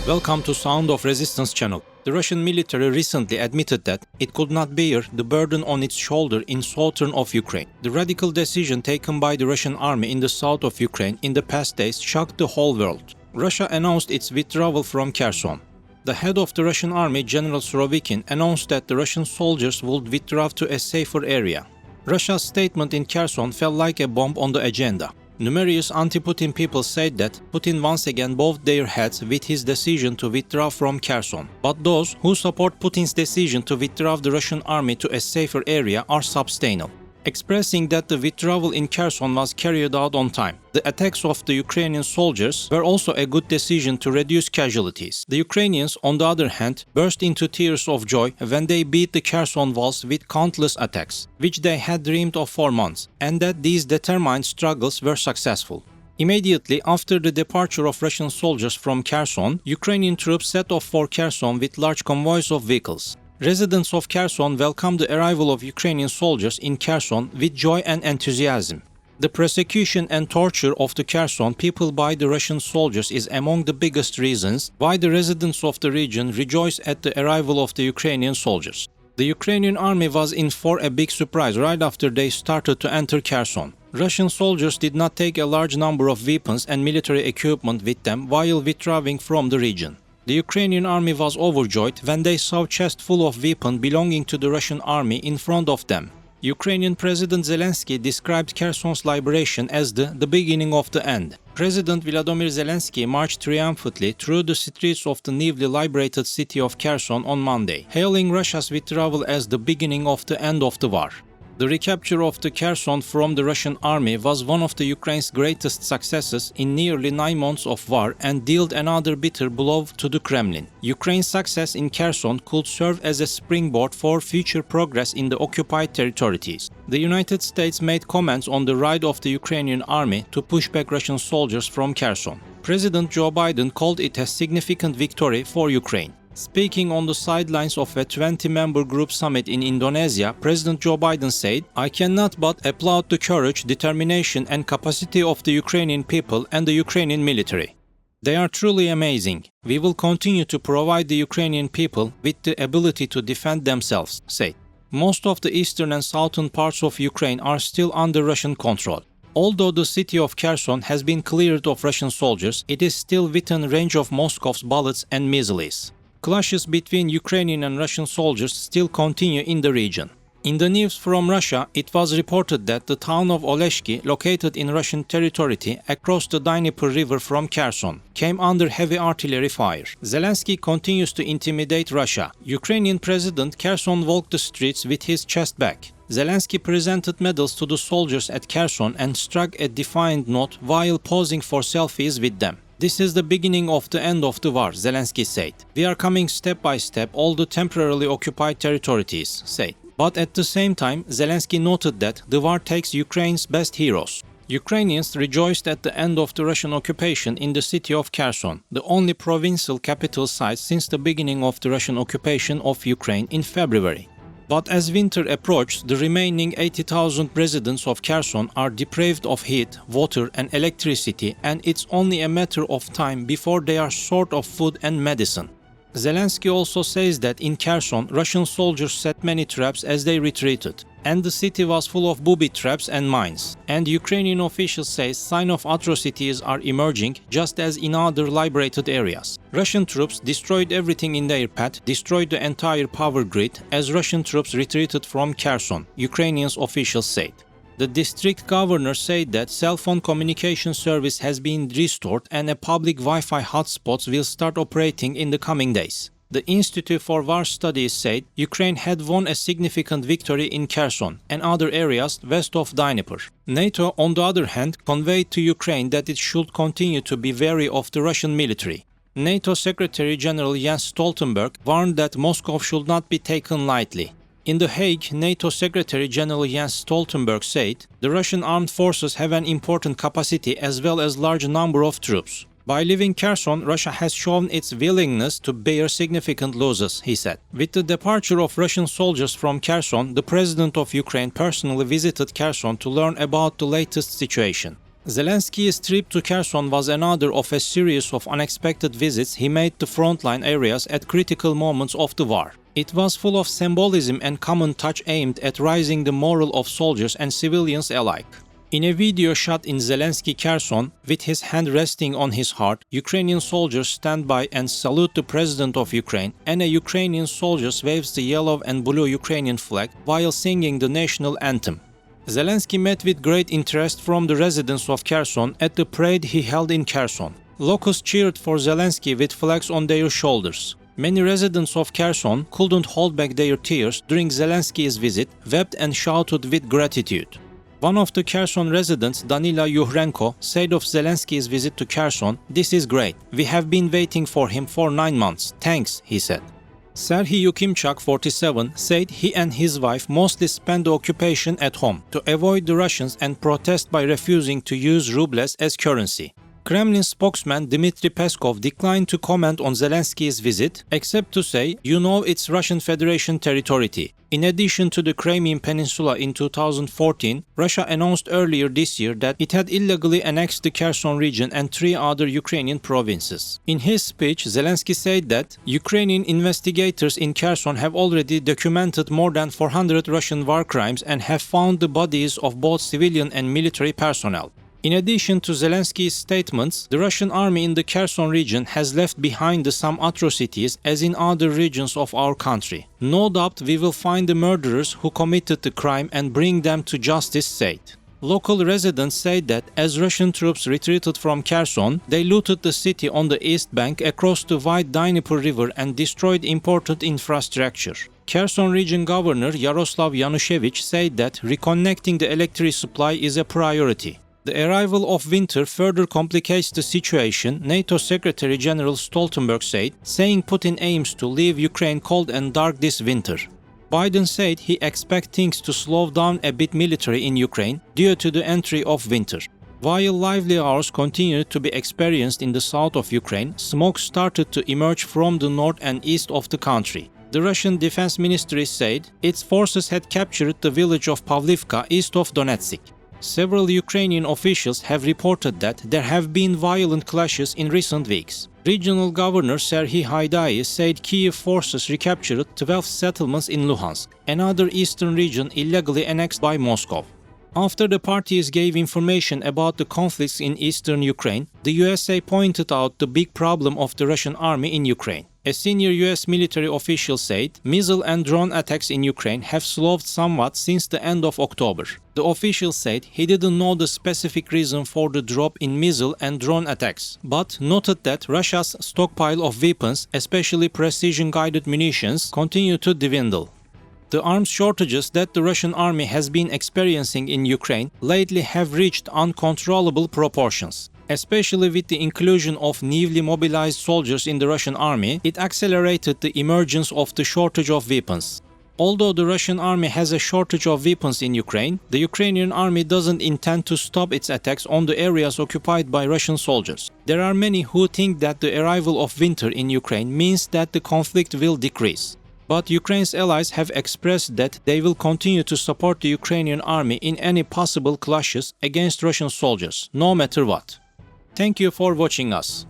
Welcome to Sound of Resistance channel. The Russian military recently admitted that it could not bear the burden on its shoulder in southern of Ukraine. The radical decision taken by the Russian army in the south of Ukraine in the past days shocked the whole world. Russia announced its withdrawal from Kherson. The head of the Russian army, General Surivokin, announced that the Russian soldiers would withdraw to a safer area. Russia's statement in Kherson fell like a bomb on the agenda. Numerous anti-Putin people said that Putin once again bowed their heads with his decision to withdraw from Kherson. But those who support Putin's decision to withdraw the Russian army to a safer area are substantial, expressing that the withdrawal in Kherson was carried out on time. The attacks of the Ukrainian soldiers were also a good decision to reduce casualties. The Ukrainians, on the other hand, burst into tears of joy when they beat the Kherson walls with countless attacks, which they had dreamed of for months, and that these determined struggles were successful. Immediately after the departure of Russian soldiers from Kherson, Ukrainian troops set off for Kherson with large convoys of vehicles. Residents of Kherson welcomed the arrival of Ukrainian soldiers in Kherson with joy and enthusiasm. The persecution and torture of the Kherson people by the Russian soldiers is among the biggest reasons why the residents of the region rejoice at the arrival of the Ukrainian soldiers. The Ukrainian army was in for a big surprise right after they started to enter Kherson. Russian soldiers did not take a large number of weapons and military equipment with them while withdrawing from the region. The Ukrainian army was overjoyed when they saw chests full of weapons belonging to the Russian army in front of them. Ukrainian President Zelensky described Kherson's liberation as the beginning of the end. President Volodymyr Zelensky marched triumphantly through the streets of the newly liberated city of Kherson on Monday, hailing Russia's withdrawal as the beginning of the end of the war. The recapture of the Kherson from the Russian army was one of the Ukraine's greatest successes in nearly 9 months of war and dealt another bitter blow to the Kremlin. Ukraine's success in Kherson could serve as a springboard for future progress in the occupied territories. The United States made comments on the right of the Ukrainian army to push back Russian soldiers from Kherson. President Joe Biden called it a significant victory for Ukraine. Speaking on the sidelines of a 20-member group summit in Indonesia, President Joe Biden said, "I cannot but applaud the courage, determination and capacity of the Ukrainian people and the Ukrainian military. They are truly amazing. We will continue to provide the Ukrainian people with the ability to defend themselves," said. Most of the eastern and southern parts of Ukraine are still under Russian control. Although the city of Kherson has been cleared of Russian soldiers, it is still within range of Moscow's bullets and missiles. Clashes between Ukrainian and Russian soldiers still continue in the region. In the news from Russia, it was reported that the town of Oleshki, located in Russian territory across the Dnieper River from Kherson, came under heavy artillery fire. Zelensky continues to intimidate Russia. Ukrainian President Kherson walked the streets with his chest back. Zelensky presented medals to the soldiers at Kherson and struck a defiant note while posing for selfies with them. "This is the beginning of the end of the war," Zelensky said. "We are coming step by step all the temporarily occupied territories," said. But at the same time, Zelensky noted that the war takes Ukraine's best heroes. Ukrainians rejoiced at the end of the Russian occupation in the city of Kherson, the only provincial capital site since the beginning of the Russian occupation of Ukraine in February. But as winter approached, the remaining 80,000 residents of Kherson are deprived of heat, water and electricity, and it's only a matter of time before they are short of food and medicine. Zelensky also says that in Kherson, Russian soldiers set many traps as they retreated, and the city was full of booby traps and mines. And Ukrainian officials say signs of atrocities are emerging, just as in other liberated areas. Russian troops destroyed everything in their path, destroyed the entire power grid as Russian troops retreated from Kherson, Ukrainian officials said. The district governor said that cell phone communication service has been restored and a public Wi-Fi hotspots will start operating in the coming days. The Institute for War Studies said Ukraine had won a significant victory in Kherson and other areas west of Dnieper. NATO, on the other hand, conveyed to Ukraine that it should continue to be wary of the Russian military. NATO Secretary General Jens Stoltenberg warned that Moscow should not be taken lightly. In The Hague, NATO Secretary General Jens Stoltenberg said, "The Russian armed forces have an important capacity as well as large number of troops. By leaving Kherson, Russia has shown its willingness to bear significant losses," he said. With the departure of Russian soldiers from Kherson, the president of Ukraine personally visited Kherson to learn about the latest situation. Zelensky's trip to Kherson was another of a series of unexpected visits he made to frontline areas at critical moments of the war. It was full of symbolism and common touch aimed at raising the morale of soldiers and civilians alike. In a video shot in Zelensky Kherson, with his hand resting on his heart, Ukrainian soldiers stand by and salute the President of Ukraine, and a Ukrainian soldier waves the yellow and blue Ukrainian flag while singing the national anthem. Zelensky met with great interest from the residents of Kherson at the parade he held in Kherson. Locals cheered for Zelensky with flags on their shoulders. Many residents of Kherson couldn't hold back their tears during Zelensky's visit, wept and shouted with gratitude. One of the Kherson residents, Danila Yuhrenko, said of Zelensky's visit to Kherson, "This is great. We have been waiting for him for 9 months. Thanks," he said. Serhiy Yukimchak, 47, said he and his wife mostly spent the occupation at home to avoid the Russians and protest by refusing to use rubles as currency. Kremlin spokesman Dmitry Peskov declined to comment on Zelensky's visit, except to say, "You know it's Russian Federation territory." In addition to the Crimean Peninsula in 2014, Russia announced earlier this year that it had illegally annexed the Kherson region and 3 other Ukrainian provinces. In his speech, Zelensky said that Ukrainian investigators in Kherson have already documented more than 400 Russian war crimes and have found the bodies of both civilian and military personnel. In addition to Zelensky's statements, the Russian army in the Kherson region has left behind some atrocities as in other regions of our country. "No doubt we will find the murderers who committed the crime and bring them to justice," said. Local residents said that as Russian troops retreated from Kherson, they looted the city on the east bank across the wide Dnieper River and destroyed important infrastructure. Kherson region governor Yaroslav Yanushevich said that reconnecting the electric supply is a priority. The arrival of winter further complicates the situation, NATO Secretary General Stoltenberg said, saying Putin aims to leave Ukraine cold and dark this winter. Biden said he expects things to slow down a bit military in Ukraine due to the entry of winter. While lively hours continued to be experienced in the south of Ukraine, smoke started to emerge from the north and east of the country. The Russian Defense Ministry said its forces had captured the village of Pavlivka east of Donetsk. Several Ukrainian officials have reported that there have been violent clashes in recent weeks. Regional Governor Serhiy Haidai said Kiev forces recaptured 12 settlements in Luhansk, another eastern region illegally annexed by Moscow. After the parties gave information about the conflicts in eastern Ukraine, the USA pointed out the big problem of the Russian army in Ukraine. A senior US military official said missile and drone attacks in Ukraine have slowed somewhat since the end of October. The official said he didn't know the specific reason for the drop in missile and drone attacks, but noted that Russia's stockpile of weapons, especially precision-guided munitions, continue to dwindle. The arms shortages that the Russian army has been experiencing in Ukraine lately have reached uncontrollable proportions. Especially with the inclusion of newly mobilized soldiers in the Russian army, it accelerated the emergence of the shortage of weapons. Although the Russian army has a shortage of weapons in Ukraine, the Ukrainian army doesn't intend to stop its attacks on the areas occupied by Russian soldiers. There are many who think that the arrival of winter in Ukraine means that the conflict will decrease. But Ukraine's allies have expressed that they will continue to support the Ukrainian army in any possible clashes against Russian soldiers, no matter what. Thank you for watching us.